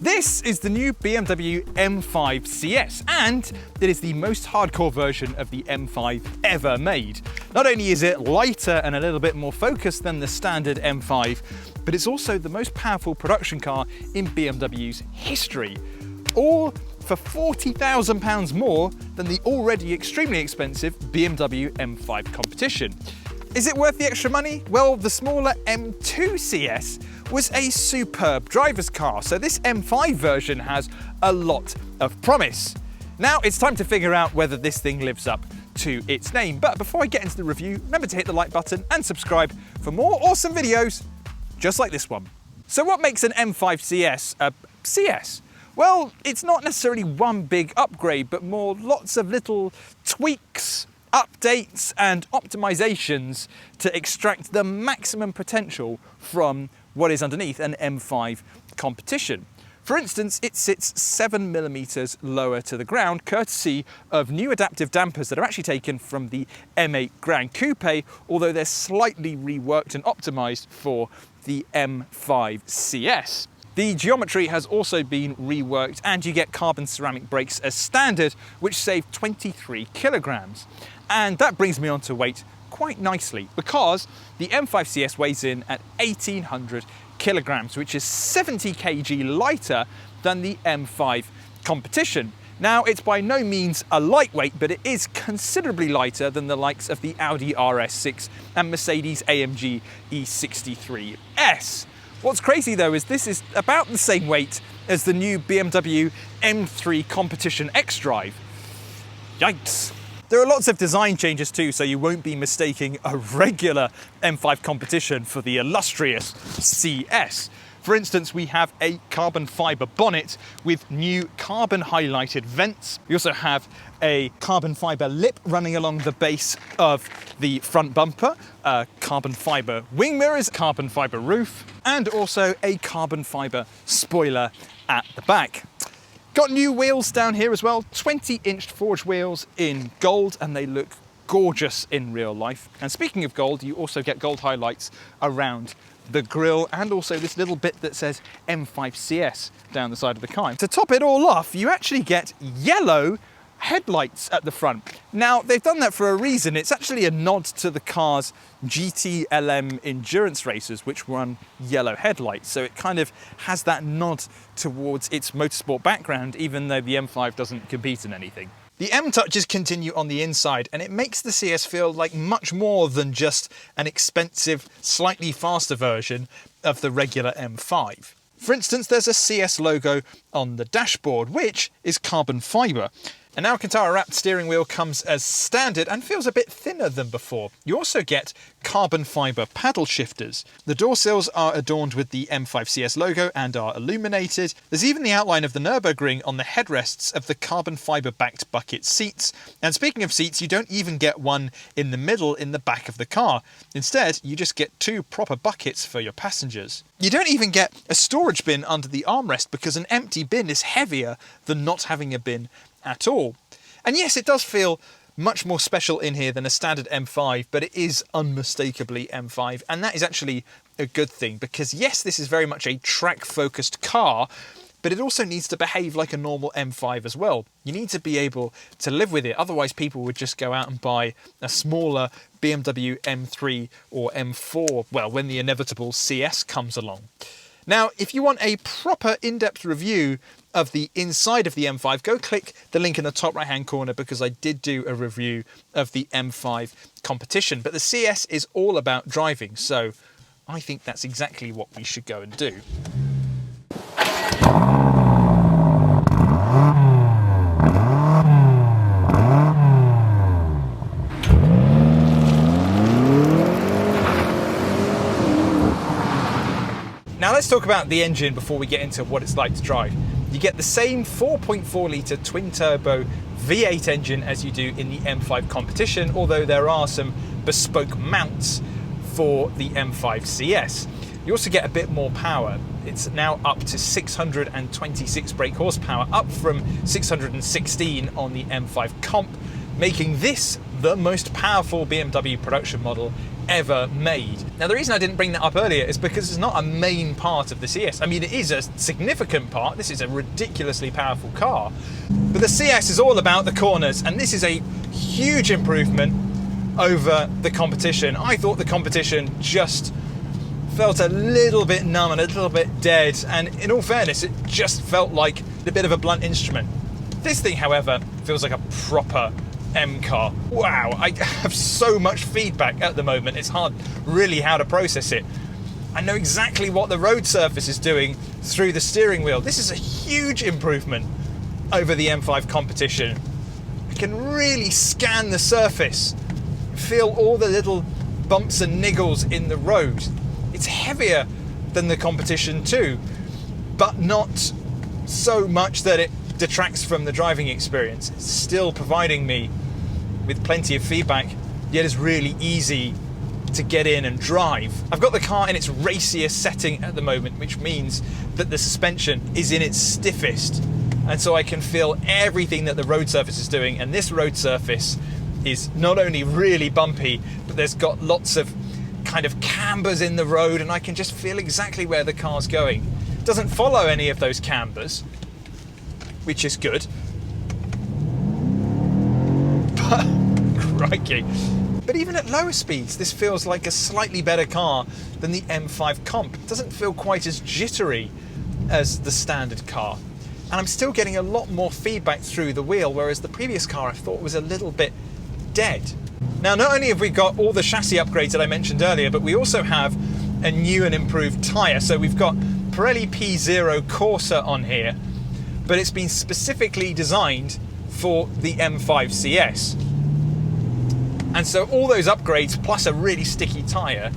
This is the new BMW M5 CS, and it is the most hardcore version of the M5 ever made. Not only is it lighter and a little bit more focused than the standard M5, but it's also the most powerful production car in BMW's history. All for £40,000 more than the already extremely expensive BMW M5 Competition. Is it worth the extra money? Well, the smaller M2 CS was a superb driver's car, so this M5 version has a lot of promise. Now it's time to figure out whether this thing lives up to its name. But before I get into the review, remember to hit the like button and subscribe for more awesome videos just like this one. So what makes an M5 CS a CS? Well, it's not necessarily one big upgrade, but more lots of little tweaks, updates and optimizations to extract the maximum potential from what is underneath an M5 Competition. For instance, it sits 7mm lower to the ground, courtesy of new adaptive dampers that are actually taken from the M8 Grand Coupe, although they're slightly reworked and optimized for the M5 CS. The geometry has also been reworked, and you get carbon ceramic brakes as standard, which save 23 kilograms. And that brings me on to weight quite nicely, because the M5 CS weighs in at 1,800 kilograms, which is 70 kg lighter than the M5 Competition. Now, it's by no means a lightweight, but it is considerably lighter than the likes of the Audi RS6 and Mercedes AMG E63S. What's crazy though is this is about the same weight as the new BMW M3 Competition xDrive. Yikes. There are lots of design changes too, so you won't be mistaking a regular M5 Competition for the illustrious CS. For instance, we have a carbon fibre bonnet with new carbon highlighted vents. We also have a carbon fibre lip running along the base of the front bumper, carbon fibre wing mirrors, carbon fibre roof, and also a carbon fibre spoiler at the back. Got new wheels down here as well, 20-inch forged wheels in gold, and they look gorgeous in real life. And speaking of gold, you also get gold highlights around the grille, and also this little bit that says M5 CS down the side of the car. To top it all off, you actually get yellow headlights at the front. Now, they've done that for a reason. It's actually a nod to the car's GT-LM endurance races, which run yellow headlights. So it kind of has that nod towards its motorsport background, even though the M5 doesn't compete in anything. The M touches continue on the inside, and it makes the CS feel like much more than just an expensive, slightly faster version of the regular M5. For instance, there's a CS logo on the dashboard, which is carbon fibre. An Alcantara wrapped steering wheel comes as standard and feels a bit thinner than before. You also get carbon fibre paddle shifters. The door sills are adorned with the M5 CS logo and are illuminated. There's even the outline of the Nürburgring on the headrests of the carbon fibre-backed bucket seats. And speaking of seats, you don't even get one in the middle in the back of the car. Instead, you just get two proper buckets for your passengers. You don't even get a storage bin under the armrest, because an empty bin is heavier than not having a bin at all. And yes, it does feel much more special in here than a standard M5, but it is unmistakably M5, and that is actually a good thing, because yes, this is very much a track-focused car, but it also needs to behave like a normal M5 as well. You need to be able to live with it, otherwise people would just go out and buy a smaller BMW M3 or M4, well, when the inevitable CS comes along. Now, if you want a proper in-depth review of the inside of the M5, go click the link in the top right-hand corner, because I did do a review of the M5 Competition. But the CS is all about driving, so I think that's exactly what we should go and do. Now let's talk about the engine before we get into what it's like to drive. You get the same 4.4 litre twin-turbo V8 engine as you do in the M5 Competition, although there are some bespoke mounts for the M5 CS. You also get a bit more power. It's now up to 626 brake horsepower, up from 616 on the M5 Comp, making this the most powerful BMW production model ever made. Now, the reason I didn't bring that up earlier is because it's not a main part of the CS. I mean, it is a significant part. This is a ridiculously powerful car. But the CS is all about the corners, and this is a huge improvement over the competition. I thought the competition just felt a little bit numb and a little bit dead, and in all fairness, it just felt like a bit of a blunt instrument. This thing, however, feels like a proper M car. Wow, I have so much feedback at the moment, it's hard really how to process it. I know exactly what the road surface is doing through the steering wheel. This is a huge improvement over the M5 Competition. I can really scan the surface, feel all the little bumps and niggles in the road. It's heavier than the Competition too, but not so much that it detracts from the driving experience. It's still providing me with plenty of feedback, yet it's really easy to get in and drive. I've got the car in its raciest setting at the moment, which means that the suspension is in its stiffest, and so I can feel everything that the road surface is doing. And this road surface is not only really bumpy, but there's got lots of kind of cambers in the road, and I can just feel exactly where the car's going. It doesn't follow any of those cambers, which is good. But, crikey. But even at lower speeds, this feels like a slightly better car than the M5 Comp. It doesn't feel quite as jittery as the standard car. And I'm still getting a lot more feedback through the wheel, whereas the previous car I thought was a little bit dead. Now, not only have we got all the chassis upgrades that I mentioned earlier, but we also have a new and improved tyre. So we've got Pirelli P0 Corsa on here, but it's been specifically designed for the M5 CS. And so all those upgrades plus a really sticky tyre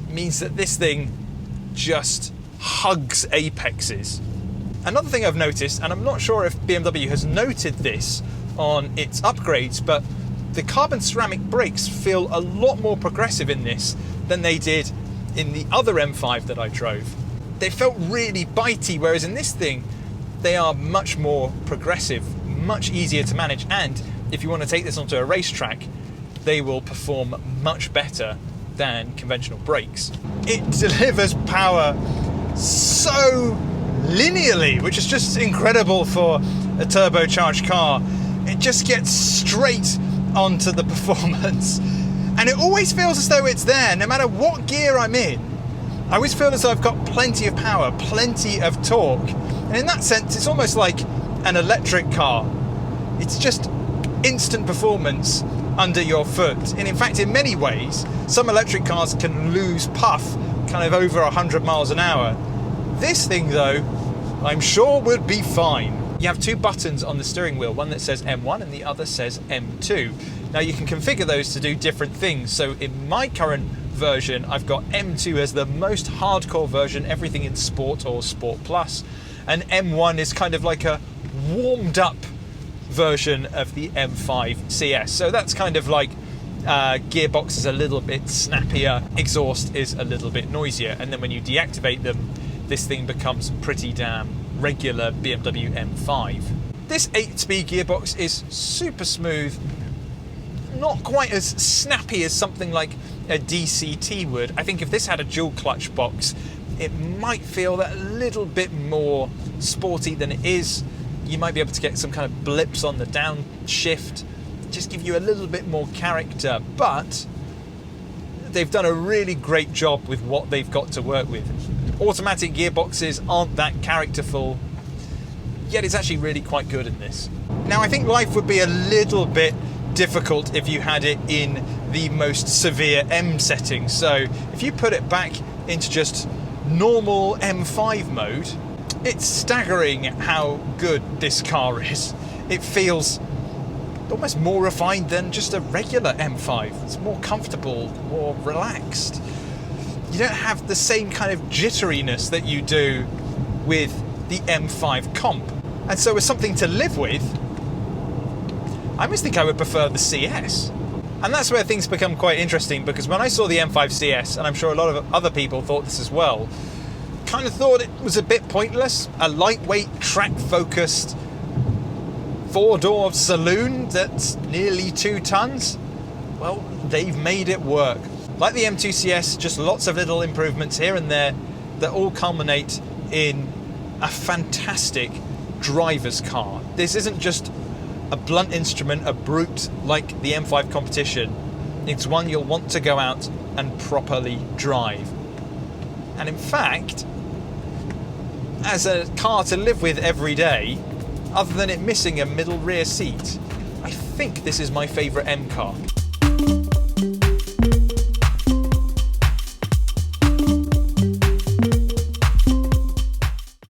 means that this thing just hugs apexes. Another thing I've noticed, and I'm not sure if BMW has noted this on its upgrades, but the carbon ceramic brakes feel a lot more progressive in this than they did in the other M5 that I drove. They felt really bitey, whereas in this thing, they are much more progressive, much easier to manage, and if you want to take this onto a racetrack, they will perform much better than conventional brakes. It delivers power so linearly, which is just incredible for a turbocharged car. It just gets straight onto the performance, and it always feels as though it's there no matter what gear I'm in. I always feel as though I've got plenty of power, plenty of torque, and in that sense it's almost like an electric car. It's just instant performance under your foot, and in fact in many ways some electric cars can lose puff kind of over 100 miles an hour. This thing though, I'm sure would be fine. You have two buttons on the steering wheel, one that says M1 and the other says M2. Now you can configure those to do different things. So in my current version, I've got M2 as the most hardcore version, everything in Sport or Sport Plus, and M1 is kind of like a warmed up version of the M5 CS. So that's kind of like gearbox is a little bit snappier, exhaust is a little bit noisier, and then when you deactivate them, this thing becomes pretty damn regular BMW M5. This 8-speed gearbox is super smooth, not quite as snappy as something like a DCT would. I think if this had a dual clutch box, it might feel that a little bit more sporty than it is. You might be able to get some kind of blips on the downshift, just give you a little bit more character, but they've done a really great job with what they've got to work with. Automatic gearboxes aren't that characterful, yet it's actually really quite good in this. Now, I think life would be a little bit difficult if you had it in the most severe M setting. So if you put it back into just normal M5 mode, it's staggering how good this car is. It feels almost more refined than just a regular M5. It's more comfortable, more relaxed. You don't have the same kind of jitteriness that you do with the M5 Comp. And so as something to live with, I almost think I would prefer the CS. And that's where things become quite interesting, because when I saw the M5 CS, and I'm sure a lot of other people thought this as well, kind of thought it was a bit pointless. A lightweight, track-focused, four-door saloon that's nearly 2 tons. Well, they've made it work. Like the M2 CS, just lots of little improvements here and there that all culminate in a fantastic driver's car. This isn't just a blunt instrument, a brute like the M5 Competition. It's one you'll want to go out and properly drive. And in fact, as a car to live with every day, other than it missing a middle rear seat, I think this is my favourite M car.